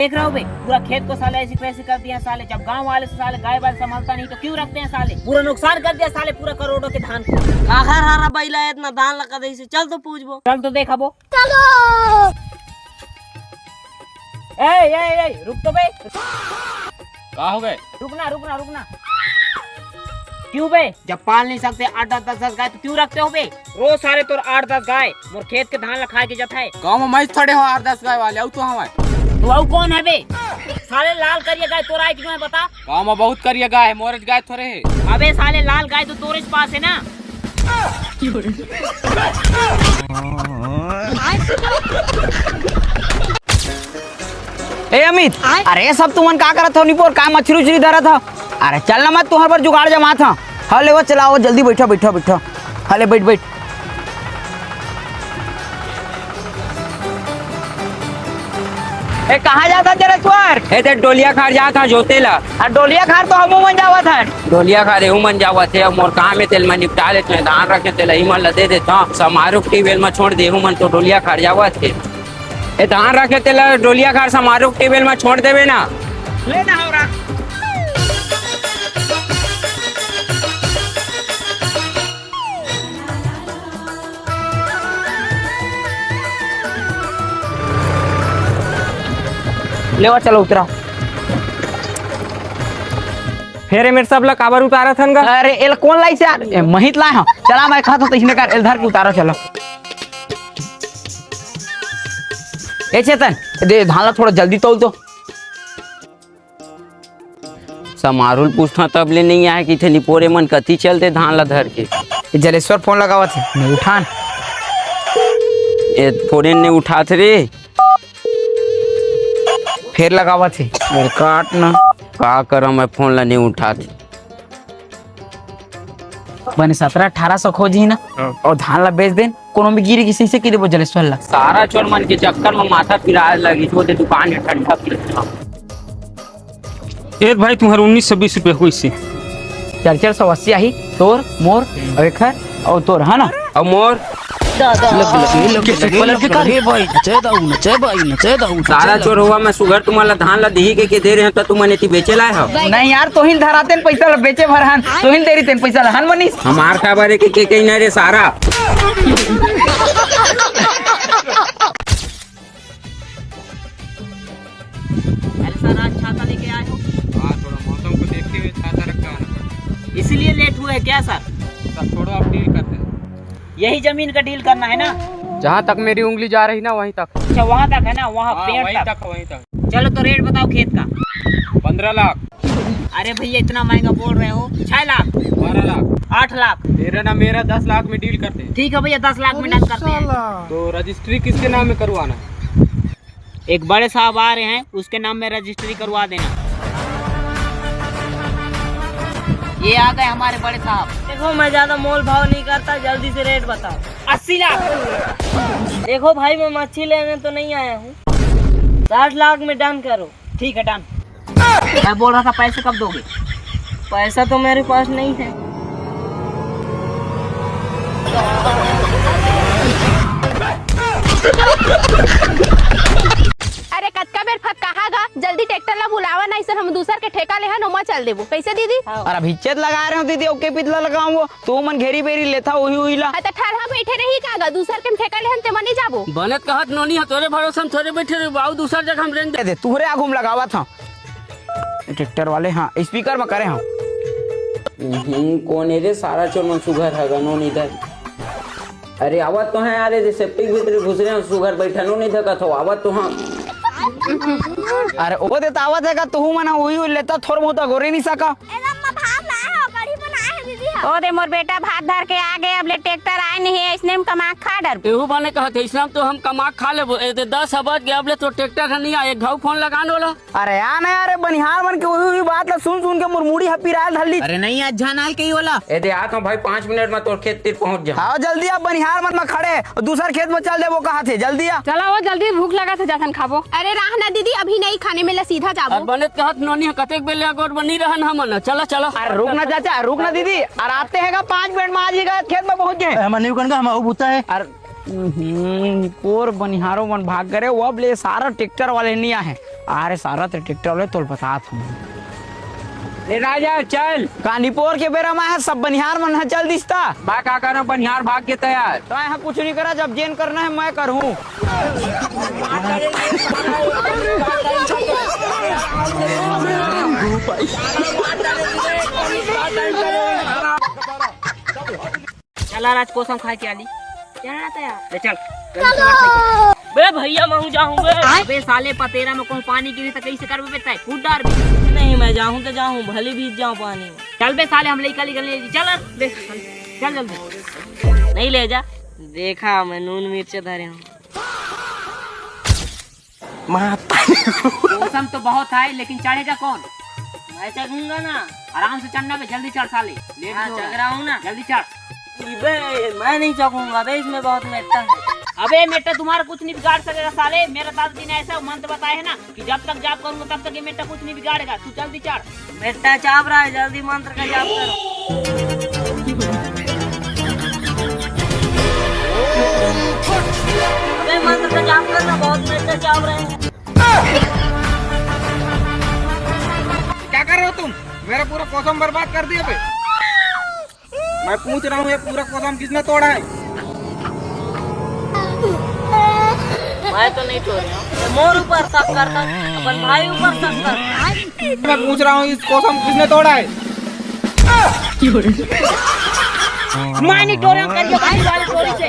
देख रहे हो बे, पूरा खेत को साले ऐसी कैसे कर दिया साले। जब गांव वाले से साले गाय वाले संभालता नहीं तो क्यों रखते हैं साले। पूरा नुकसान कर दिया साले पूरा करोड़ों के धान को। आखिर हारा बैला इतना धान लगा दे से चल तो पूछबो। चल तो देखा वो। चलो ए रुक तो बे। कहाँ हो गए? रुकना क्यों बे? जब पाल नहीं सकते 8-10 गाय तो क्यों रखते हो बे? रोज सारे तो 8-10 गाय मोर खेत के धान लखा के जाता है। गाँव में मैच थोड़े हो 8-10 गाय वाले तो हमारे तो वो कौन है बे? साले लाल करिए गाय तोरा है क्यों है बता? गाँव में बहुत करिए गाय है, मोरज गाय थोड़े है। अबे साले लाल गाय तो तोरे पास है ना। ए अमित, अरे सब तुमन का करत हो निपोर का मछली उछली धरत हो? अरे चल ना मत तुहर पर जुगाड़ जमा था। हले वो चलाओ जल्दी बैठो। हले बैठ। ए कहाँ जाता तेरे स्वर? ए ते डोलिया खार जा था जोतेला। डोलिया खार तो हम मन जावा था। डोलिया खार हूँ मन जावा थे। मोर काम में तेल में निपटा लेते धान रखे तेल ही मन दे देता समारोह टेबल में छोड़ दे हूँ मन तो डोलिया खार जावा थे। ए धान रखे तेला डोलिया खार समारोह टेबल में छोड़ देवे ना। लेना हो रहा। लेवा चलो उतरा। फेरे मेरे सब ला काबर उतारा थन गा। अरे एल कौन लाई से महित लाए हो? चला मैं खाता तो इसने कर एल धर के उतारो चलो। ए चेतन दे धान ला थोड़ा जल्दी तौल तो। समारोह पूछता तब ले नहीं आए कि थे निपोरे मन कथी चलते धान ला धर के। जलेश्वर फोन लगावा थे नहीं उठान। ए फोन ने उठा थे रे। फिर लगावा थे मेरे काट ना का करा मैं फोन ला नहीं उठा थे। बने 17-1800 खोजी ना और धान ला बेच देन कोनो भी गिरी किसी से की देबो जलेश्वर ला। सारा चोर मन के चक्कर में माथा पिराए लगी तो दुकान है ठंडा पीता। एक भाई तुम्हारे 1920 रुपये हुई से 480 आही तोर मोर और एक और तोर है ना और मोर सारा चोर हुआ मैं सुगर तुम्हारा धान ला दी के दे रहे हैं तो तुम ने बेचे लाए हो। नहीं यार तो हिन धराते पैसा ला बेचे भरहान तो हिन देरी तेन पैसा लहन बनीस हमार खबर है कि कहीं नहीं रे सारा। अरे सर आज छाता लेके आए हो? हाँ थोड़ा मौसम को देखते हुए छाता रख के आना पड़ा। इसलिए लेट हुआ है क्या सर? सब थोड़ा आप डील करते हैं। यही जमीन का डील करना है ना? जहाँ तक मेरी उंगली जा रही ना वहीं तक। अच्छा वहाँ तक है ना? वहाँ पेड़ तक। वहीं तक। चलो तो रेट बताओ खेत का। 15 लाख। अरे भैया इतना महंगा बोल रहे हो। 6 लाख 12 लाख 8 लाख तेरा ना मेरा 10 लाख में डील करते हैं। ठीक है भैया 10 लाख में डन करते हैं। तो रजिस्ट्री किसके नाम में करवाना? एक बड़े साहब आ रहे हैं उसके नाम में रजिस्ट्री करवा देना। ये आ गए हमारे बड़े साहब। देखो मैं ज्यादा मोल भाव नहीं करता जल्दी से रेट बताओ। 80 लाख। देखो भाई मैं मच्छी लेने तो नहीं आया हूँ 60 लाख में डन करो। ठीक है डन। मैं बोल रहा था पैसे कब दोगे? पैसा तो मेरे पास नहीं है। अरे कतका बेर फट कहा गा जल्दी ट्रैक्टर ला बुलावा नहीं सर हम दूसर के ठेका ले हन ओमा चल देबो। कैसे दीदी? और अभी चेत लगा रहे हो दीदी ओके पितला लगाऊंगो तो मन घेरी बेरी लेथा वही हुई ला। त ठहरा बैठे रही कागा दूसर के ठेका ले हन ते मनी जाबो। बनत कहत नोनी है तोरे भरोसा में थोड़े बैठे रे बाऊ दूसर जगह हम रेंग दे तुहरे आगू में लगावा था ट्रैक्टर वाले। हाँ स्पीकर में करे हाँ कौन है रे सारा चोर मन सुगर है गनो इधर। अरे आवत तो है यार सेप्टिक भीतर घुस रहे हैं सुगर बैठा नो नहीं धका तो आवत तो हाँ। अरे वो दे तावत है का तू मना हुई लेता थोड़ा बहुत गोरे नहीं सका। ओ दे मोर बेटा भात धर के आ गए अब ले ट्रैक्टर आए नहीं है इसने हम कमा खा डर। एहू बने कहत है इसमें तो हम कमा खा ले 10 बज गए अब ले तो ट्रैक्टर नहीं आए घाव फोन लगाने वाला। अरे यार ना यार बनिहार बन के वही बात ला सुन के मुरमुड़ी हपी राल धल्ली। अरे नहीं आज जाना कहीं वाला। ए दे आता भाई 5 मिनट में तो खेत तीर पहुंच जा। हाँ जल्दी आप बनिहार मन में खड़े दूसर खेत में चल दे वो कहा थे जल्दी आ। चला वो जल्दी भूख लगा था जाथन खाबो। अरे रहना दीदी अभी नहीं खाने में ला सीधा जाबो। अब बने कहत नोनी है कतेक बेले अगोर बनी रहन हमन चला चला। अरे रुकना चाचा रुकना दीदी और आते हैं 5 मिनट में आज ही खेत में पहुंच गए। हम नहीं करना हम बुता है। अरे निपोर बनिहारो मन भाग गए वो अब ले सारा ट्रैक्टर वाले नहीं आए। अरे सारा तो ट्रैक्टर वाले तोल बता तुम ले राजा चल। का निपोर के बेरा में है सब बनिहार मन है चल दिसता। मैं का करूं बनिहार भाग के तैयार। तो यहाँ कुछ नहीं करा जब जेन करना है मैं करूँ। चला राज कोसम खा के आली जाना था यार। ले चल बे भैया मैं जाऊंगा। अबे साले पतेरा में कौन पानी गिरी तो कैसे कर बेटा कूद डार भी नहीं। मैं जाऊं तो जाऊं भले भीज जाऊं पानी में। चल बे साले हम लेकर चल बे चल जल्दी। नहीं ले जा देखा मैं नून मिर्च धरे हूँ। मौसम तो बहुत है लेकिन चढ़ेगा कौन? मैं चढ़ूंगा ना आराम से चढ़ना बे जल्दी चढ़ साले। चढ़ रहा हूँ ना जल्दी चढ़। मैं नहीं चढ़ूंगा बे इसमें बहुत मेटा है। अबे मेटा तुम्हारा कुछ नहीं बिगाड़ सकेगा साले। मेरा दादाजी ने ऐसा मंत्र बताया है ना कि जब तक जाप करूंगा तब तक ये मेटा कुछ नहीं बिगाड़ेगा। तू जल्दी चढ़। मेटा चाप रहा है जल्दी मंत्र का जाप करो। अबे मंत्र का जाप करना बहुत मेटा चाप रहे हैं। क्या कर रहे हो तुम? मेरा पूरा कोसम बर्बाद कर दिया बे। मैं पूछ रहा हूँ ये पूरा कोसम किसने तोड़ा है? मैं तो नहीं तोड़ रहा। मोर ऊपर शक करता अपन भाई ऊपर शक करता। मैं पूछ रहा हूँ इस कोसम किसने तोड़ा है? मैं नहीं तोड़ रहा कर चोरी से।